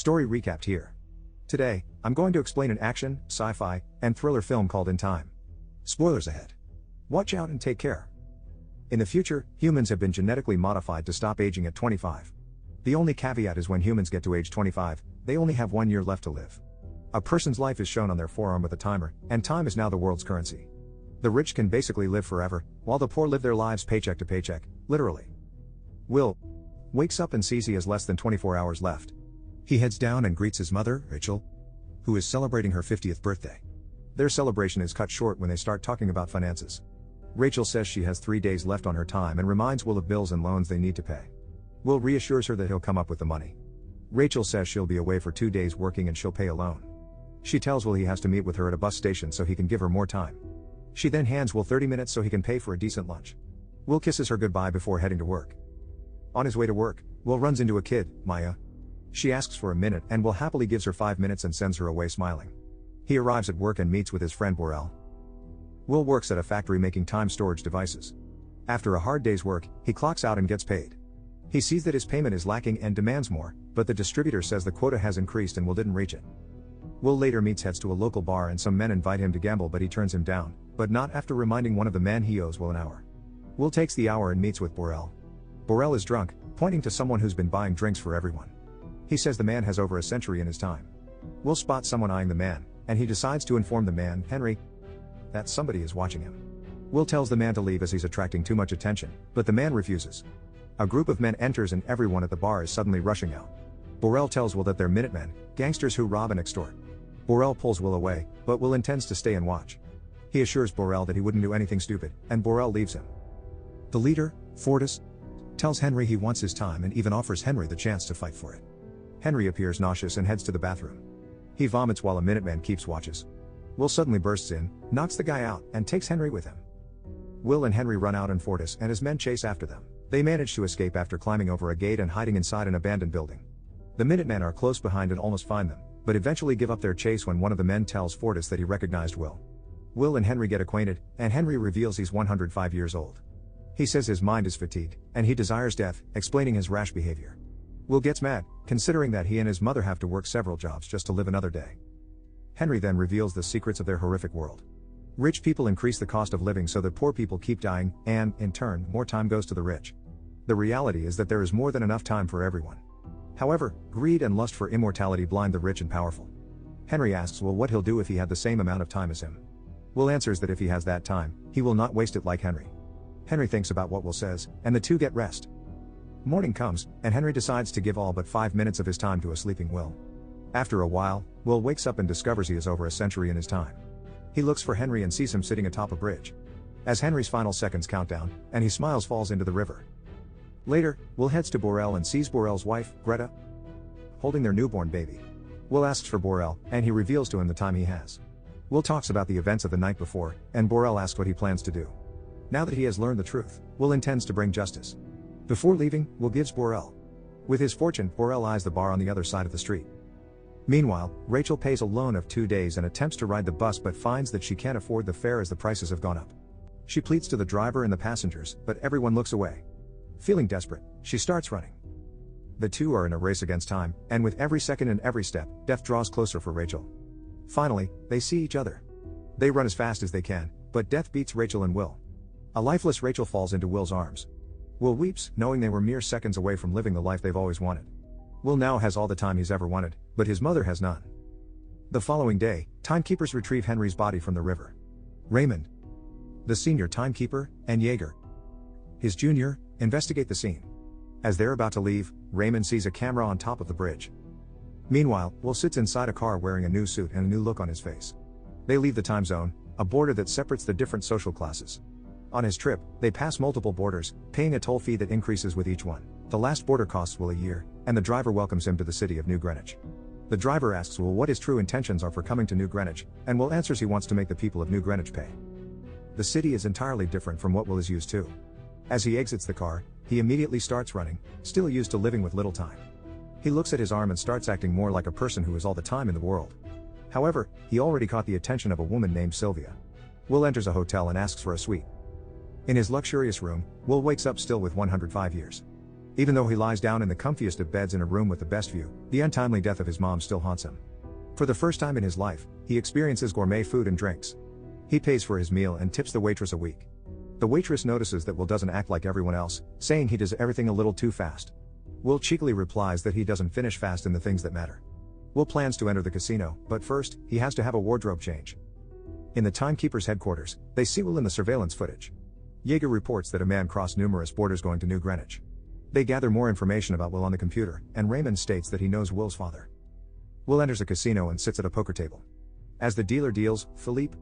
Story recapped here. Today, I'm going to explain an action, sci-fi, and thriller film called In Time. Spoilers ahead. Watch out and take care. In the future, humans have been genetically modified to stop aging at 25. The only caveat is when humans get to age 25, they only have 1 year left to live. A person's life is shown on their forearm with a timer, and time is now the world's currency. The rich can basically live forever, while the poor live their lives paycheck to paycheck, literally. Will wakes up and sees he has less than 24 hours left. He heads down and greets his mother, Rachel, who is celebrating her 50th birthday. Their celebration is cut short when they start talking about finances. Rachel says she has 3 days left on her time and reminds Will of bills and loans they need to pay. Will reassures her that he'll come up with the money. Rachel says she'll be away for 2 days working and she'll pay a loan. She tells Will he has to meet with her at a bus station so he can give her more time. She then hands Will 30 minutes so he can pay for a decent lunch. Will kisses her goodbye before heading to work. On his way to work, Will runs into a kid, Maya. She asks for a minute and Will happily gives her 5 minutes and sends her away smiling. He arrives at work and meets with his friend Borel. Will works at a factory making time storage devices. After a hard day's work, he clocks out and gets paid. He sees that his payment is lacking and demands more, but the distributor says the quota has increased and Will didn't reach it. Will later heads to a local bar and some men invite him to gamble, but he turns him down, but not after reminding one of the men he owes Will an hour. Will takes the hour and meets with Borel. Borel is drunk, pointing to someone who's been buying drinks for everyone. He says the man has over a century in his time. Will spots someone eyeing the man, and he decides to inform the man, Henry, that somebody is watching him. Will tells the man to leave as he's attracting too much attention, but the man refuses. A group of men enters and everyone at the bar is suddenly rushing out. Borel tells Will that they're Minutemen, gangsters who rob and extort. Borel pulls Will away, but Will intends to stay and watch. He assures Borel that he wouldn't do anything stupid, and Borel leaves him. The leader, Fortis, tells Henry he wants his time and even offers Henry the chance to fight for it. Henry appears nauseous and heads to the bathroom. He vomits while a Minuteman keeps watches. Will suddenly bursts in, knocks the guy out, and takes Henry with him. Will and Henry run out and Fortis and his men chase after them. They manage to escape after climbing over a gate and hiding inside an abandoned building. The Minutemen are close behind and almost find them, but eventually give up their chase when one of the men tells Fortis that he recognized Will. Will and Henry get acquainted, and Henry reveals he's 105 years old. He says his mind is fatigued, and he desires death, explaining his rash behavior. Will gets mad, considering that he and his mother have to work several jobs just to live another day. Henry then reveals the secrets of their horrific world. Rich people increase the cost of living so that poor people keep dying, and, in turn, more time goes to the rich. The reality is that there is more than enough time for everyone. However, greed and lust for immortality blind the rich and powerful. Henry asks Will what he'll do if he had the same amount of time as him. Will answers that if he has that time, he will not waste it like Henry. Henry thinks about what Will says, and the two get rest. Morning comes, and Henry decides to give all but 5 minutes of his time to a sleeping Will. After a while, Will wakes up and discovers he is over a century in his time. He looks for Henry and sees him sitting atop a bridge. As Henry's final seconds count down, and he smiles falls into the river. Later, Will heads to Borel and sees Borel's wife, Greta, holding their newborn baby. Will asks for Borel, and he reveals to him the time he has. Will talks about the events of the night before, and Borel asks what he plans to do. Now that he has learned the truth, Will intends to bring justice. Before leaving, Will gives Borel. With his fortune, Borel eyes the bar on the other side of the street. Meanwhile, Rachel pays a loan of 2 days and attempts to ride the bus but finds that she can't afford the fare as the prices have gone up. She pleads to the driver and the passengers, but everyone looks away. Feeling desperate, she starts running. The two are in a race against time, and with every second and every step, death draws closer for Rachel. Finally, they see each other. They run as fast as they can, but death beats Rachel and Will. A lifeless Rachel falls into Will's arms. Will weeps, knowing they were mere seconds away from living the life they've always wanted. Will now has all the time he's ever wanted, but his mother has none. The following day, timekeepers retrieve Henry's body from the river. Raymond, the senior timekeeper, and Jaeger, his junior, investigate the scene. As they're about to leave, Raymond sees a camera on top of the bridge. Meanwhile, Will sits inside a car wearing a new suit and a new look on his face. They leave the time zone, a border that separates the different social classes. On his trip, they pass multiple borders, paying a toll fee that increases with each one. The last border costs Will a year, and the driver welcomes him to the city of New Greenwich. The driver asks Will what his true intentions are for coming to New Greenwich, and Will answers he wants to make the people of New Greenwich pay. The city is entirely different from what Will is used to. As he exits the car, he immediately starts running, still used to living with little time. He looks at his arm and starts acting more like a person who has all the time in the world. However, he already caught the attention of a woman named Sylvia. Will enters a hotel and asks for a suite. In his luxurious room, Will wakes up still with 105 years. Even though he lies down in the comfiest of beds in a room with the best view, the untimely death of his mom still haunts him. For the first time in his life, he experiences gourmet food and drinks. He pays for his meal and tips the waitress a week. The waitress notices that Will doesn't act like everyone else, saying he does everything a little too fast. Will cheekily replies that he doesn't finish fast in the things that matter. Will plans to enter the casino, but first, he has to have a wardrobe change. In the timekeeper's headquarters, they see Will in the surveillance footage. Yeager reports that a man crossed numerous borders going to New Greenwich. They gather more information about Will on the computer, and Raymond states that he knows Will's father. Will enters a casino and sits at a poker table. As the dealer deals, Philippe,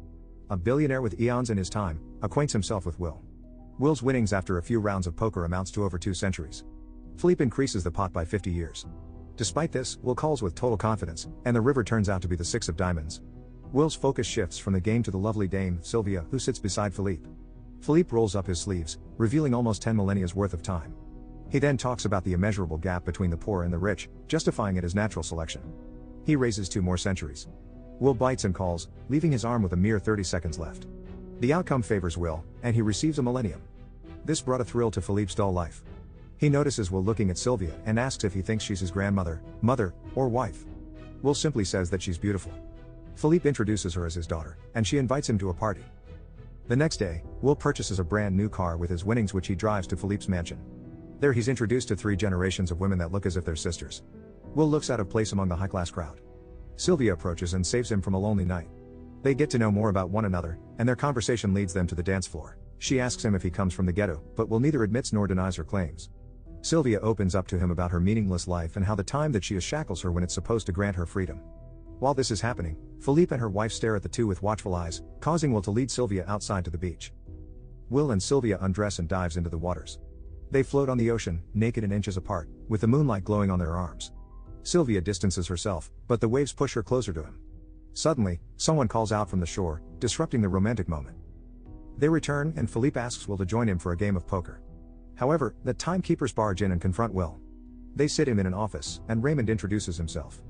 a billionaire with eons in his time, acquaints himself with Will. Will's winnings after a few rounds of poker amounts to over 2 centuries. Philippe increases the pot by 50 years. Despite this, Will calls with total confidence, and the river turns out to be the 6 of diamonds. Will's focus shifts from the game to the lovely dame, Sylvia, who sits beside Philippe. Philippe rolls up his sleeves, revealing almost 10 millennia's worth of time. He then talks about the immeasurable gap between the poor and the rich, justifying it as natural selection. He raises 2 more centuries. Will bites and calls, leaving his arm with a mere 30 seconds left. The outcome favors Will, and he receives a millennium. This brought a thrill to Philippe's dull life. He notices Will looking at Sylvia and asks if he thinks she's his grandmother, mother, or wife. Will simply says that she's beautiful. Philippe introduces her as his daughter, and she invites him to a party. The next day, Will purchases a brand new car with his winnings, which he drives to Philippe's mansion. There he's introduced to 3 generations of women that look as if they're sisters. Will looks out of place among the high-class crowd. Sylvia approaches and saves him from a lonely night. They get to know more about one another, and their conversation leads them to the dance floor. She asks him if he comes from the ghetto, but Will neither admits nor denies her claims. Sylvia opens up to him about her meaningless life and how the time that she is shackles her when it's supposed to grant her freedom. While this is happening, Philippe and her wife stare at the two with watchful eyes, causing Will to lead Sylvia outside to the beach. Will and Sylvia undress and dives into the waters. They float on the ocean, naked and inches apart, with the moonlight glowing on their arms. Sylvia distances herself, but the waves push her closer to him. Suddenly, someone calls out from the shore, disrupting the romantic moment. They return and Philippe asks Will to join him for a game of poker. However, the timekeepers barge in and confront Will. They sit him in an office, and Raymond introduces himself.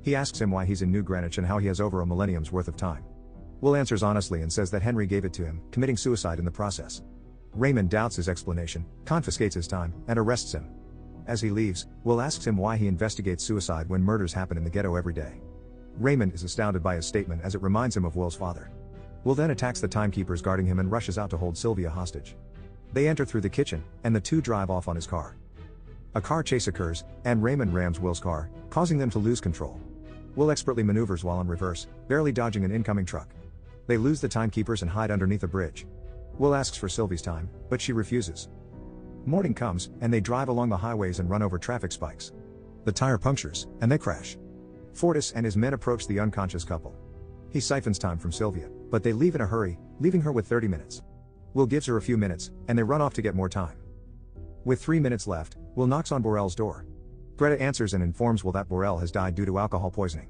He asks him why he's in New Greenwich and how he has over a millennium's worth of time. Will answers honestly and says that Henry gave it to him, committing suicide in the process. Raymond doubts his explanation, confiscates his time, and arrests him. As he leaves, Will asks him why he investigates suicide when murders happen in the ghetto every day. Raymond is astounded by his statement as it reminds him of Will's father. Will then attacks the timekeepers guarding him and rushes out to hold Sylvia hostage. They enter through the kitchen, and the two drive off on his car. A car chase occurs, and Raymond rams Will's car, causing them to lose control. Will expertly maneuvers while in reverse, barely dodging an incoming truck. They lose the timekeepers and hide underneath a bridge. Will asks for Sylvie's time, but she refuses. Morning comes, and they drive along the highways and run over traffic spikes. The tire punctures, and they crash. Fortis and his men approach the unconscious couple. He siphons time from Sylvia, but they leave in a hurry, leaving her with 30 minutes. Will gives her a few minutes, and they run off to get more time. With 3 minutes left, Will knocks on Borel's door. Greta answers and informs Will that Borel has died due to alcohol poisoning.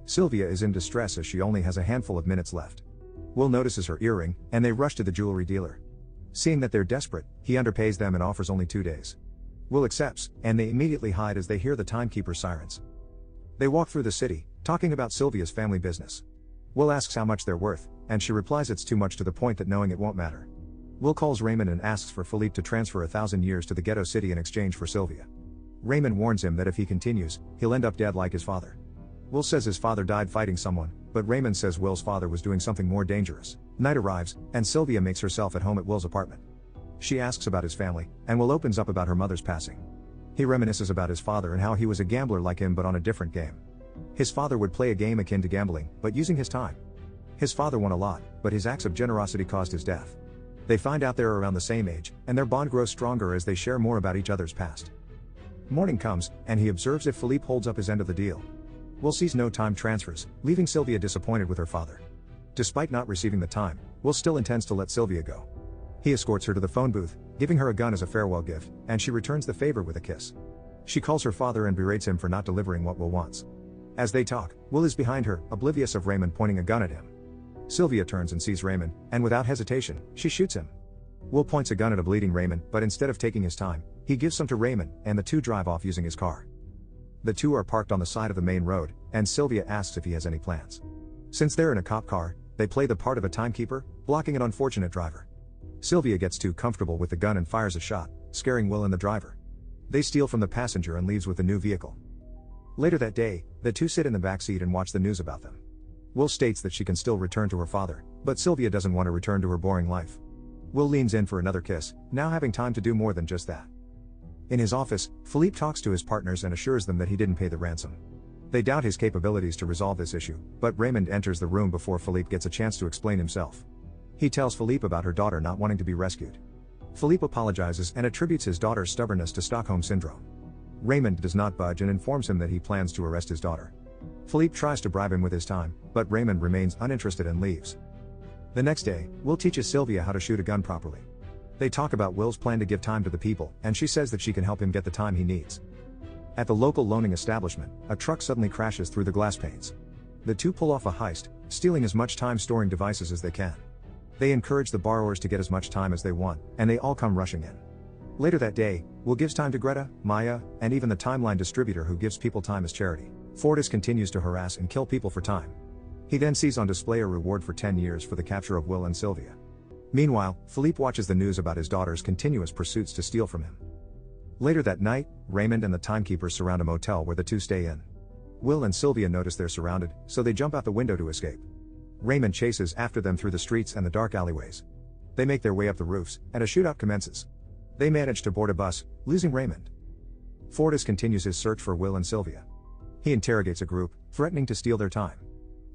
Sylvia is in distress as she only has a handful of minutes left. Will notices her earring, and they rush to the jewelry dealer. Seeing that they're desperate, he underpays them and offers only 2 days. Will accepts, and they immediately hide as they hear the timekeeper's sirens. They walk through the city, talking about Sylvia's family business. Will asks how much they're worth, and she replies it's too much to the point that knowing it won't matter. Will calls Raymond and asks for Philippe to transfer 1,000 years to the ghetto city in exchange for Sylvia. Raymond warns him that if he continues, he'll end up dead like his father. Will says his father died fighting someone, but Raymond says Will's father was doing something more dangerous. Night arrives, and Sylvia makes herself at home at Will's apartment. She asks about his family, and Will opens up about her mother's passing. He reminisces about his father and how he was a gambler like him but on a different game. His father would play a game akin to gambling, but using his time. His father won a lot, but his acts of generosity caused his death. They find out they're around the same age, and their bond grows stronger as they share more about each other's past. Morning comes, and he observes if Philippe holds up his end of the deal. Will sees no time transfers, leaving Sylvia disappointed with her father. Despite not receiving the time, Will still intends to let Sylvia go. He escorts her to the phone booth, giving her a gun as a farewell gift, and she returns the favor with a kiss. She calls her father and berates him for not delivering what Will wants. As they talk, Will is behind her, oblivious of Raymond pointing a gun at him. Sylvia turns and sees Raymond, and without hesitation, she shoots him. Will points a gun at a bleeding Raymond, but instead of taking his time, he gives some to Raymond, and the two drive off using his car. The two are parked on the side of the main road, and Sylvia asks if he has any plans. Since they're in a cop car, they play the part of a timekeeper, blocking an unfortunate driver. Sylvia gets too comfortable with the gun and fires a shot, scaring Will and the driver. They steal from the passenger and leaves with the new vehicle. Later that day, the two sit in the back seat and watch the news about them. Will states that she can still return to her father, but Sylvia doesn't want to return to her boring life. Will leans in for another kiss, now having time to do more than just that. In his office, Philippe talks to his partners and assures them that he didn't pay the ransom. They doubt his capabilities to resolve this issue, but Raymond enters the room before Philippe gets a chance to explain himself. He tells Philippe about her daughter not wanting to be rescued. Philippe apologizes and attributes his daughter's stubbornness to Stockholm Syndrome. Raymond does not budge and informs him that he plans to arrest his daughter. Philippe tries to bribe him with his time, but Raymond remains uninterested and leaves. The next day, Will teaches Sylvia how to shoot a gun properly. They talk about Will's plan to give time to the people, and she says that she can help him get the time he needs. At the local loaning establishment, a truck suddenly crashes through the glass panes. The two pull off a heist, stealing as much time storing devices as they can. They encourage the borrowers to get as much time as they want, and they all come rushing in. Later that day, Will gives time to Greta, Maya, and even the timeline distributor who gives people time as charity. Fortis continues to harass and kill people for time. He then sees on display a reward for 10 years for the capture of Will and Sylvia. Meanwhile, Philippe watches the news about his daughter's continuous pursuits to steal from him. Later that night, Raymond and the timekeepers surround a motel where the two stay in. Will and Sylvia notice they're surrounded, so they jump out the window to escape. Raymond chases after them through the streets and the dark alleyways. They make their way up the roofs, and a shootout commences. They manage to board a bus, losing Raymond. Fortis continues his search for Will and Sylvia. He interrogates a group, threatening to steal their time.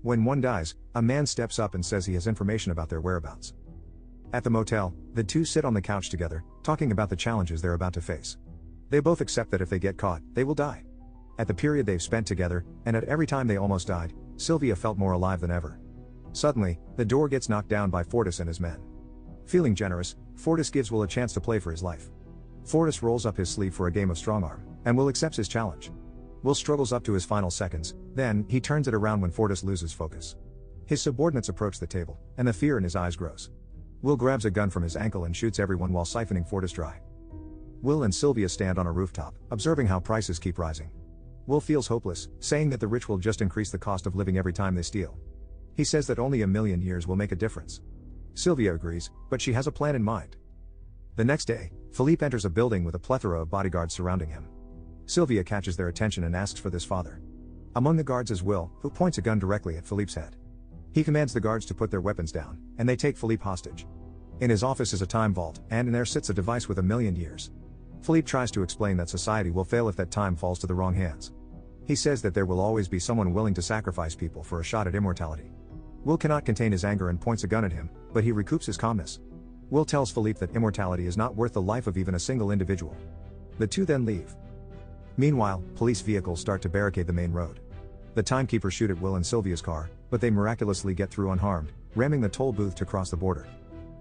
When one dies, a man steps up and says he has information about their whereabouts. At the motel, the two sit on the couch together, talking about the challenges they're about to face. They both accept that if they get caught, they will die. At the period they've spent together, and at every time they almost died, Sylvia felt more alive than ever. Suddenly, the door gets knocked down by Fortis and his men. Feeling generous, Fortis gives Will a chance to play for his life. Fortis rolls up his sleeve for a game of strong arm, and Will accepts his challenge. Will struggles up to his final seconds, then he turns it around when Fortis loses focus. His subordinates approach the table, and the fear in his eyes grows. Will grabs a gun from his ankle and shoots everyone while siphoning Fortis dry. Will and Sylvia stand on a rooftop, observing how prices keep rising. Will feels hopeless, saying that the rich will just increase the cost of living every time they steal. He says that only 1,000,000 years will make a difference. Sylvia agrees, but she has a plan in mind. The next day, Philippe enters a building with a plethora of bodyguards surrounding him. Sylvia catches their attention and asks for this father. Among the guards is Will, who points a gun directly at Philippe's head. He commands the guards to put their weapons down, and they take Philippe hostage. In his office is a time vault, and in there sits a device with 1,000,000 years. Philippe tries to explain that society will fail if that time falls to the wrong hands. He says that there will always be someone willing to sacrifice people for a shot at immortality. Will cannot contain his anger and points a gun at him, but he recoups his calmness. Will tells Philippe that immortality is not worth the life of even a single individual. The two then leave. Meanwhile, police vehicles start to barricade the main road. The timekeepers shoot at Will and Sylvia's car, but they miraculously get through unharmed, ramming the toll booth to cross the border.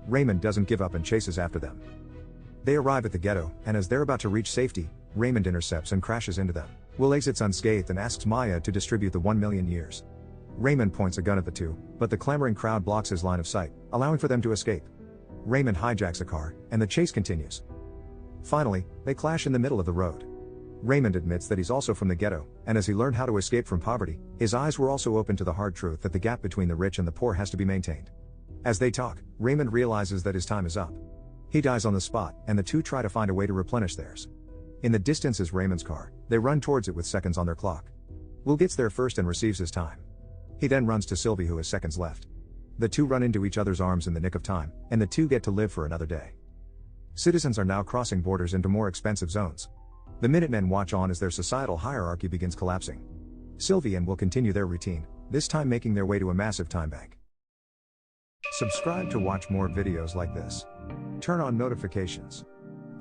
Raymond doesn't give up and chases after them. They arrive at the ghetto, and as they're about to reach safety, Raymond intercepts and crashes into them. Will exits unscathed and asks Maya to distribute the 1,000,000 years. Raymond points a gun at the two, but the clamoring crowd blocks his line of sight, allowing for them to escape. Raymond hijacks a car, and the chase continues. Finally, they clash in the middle of the road. Raymond admits that he's also from the ghetto, and as he learned how to escape from poverty, his eyes were also open to the hard truth that the gap between the rich and the poor has to be maintained. As they talk, Raymond realizes that his time is up. He dies on the spot, and the two try to find a way to replenish theirs. In the distance is Raymond's car. They run towards it with seconds on their clock. Will gets there first and receives his time. He then runs to Sylvie, who has seconds left. The two run into each other's arms in the nick of time, and the two get to live for another day. Citizens are now crossing borders into more expensive zones. The Minutemen watch on as their societal hierarchy begins collapsing. Sylvie and Will continue their routine, this time making their way to a massive time bank. Subscribe to watch more videos like this. Turn on notifications.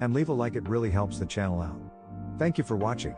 And leave a like, it really helps the channel out. Thank you for watching.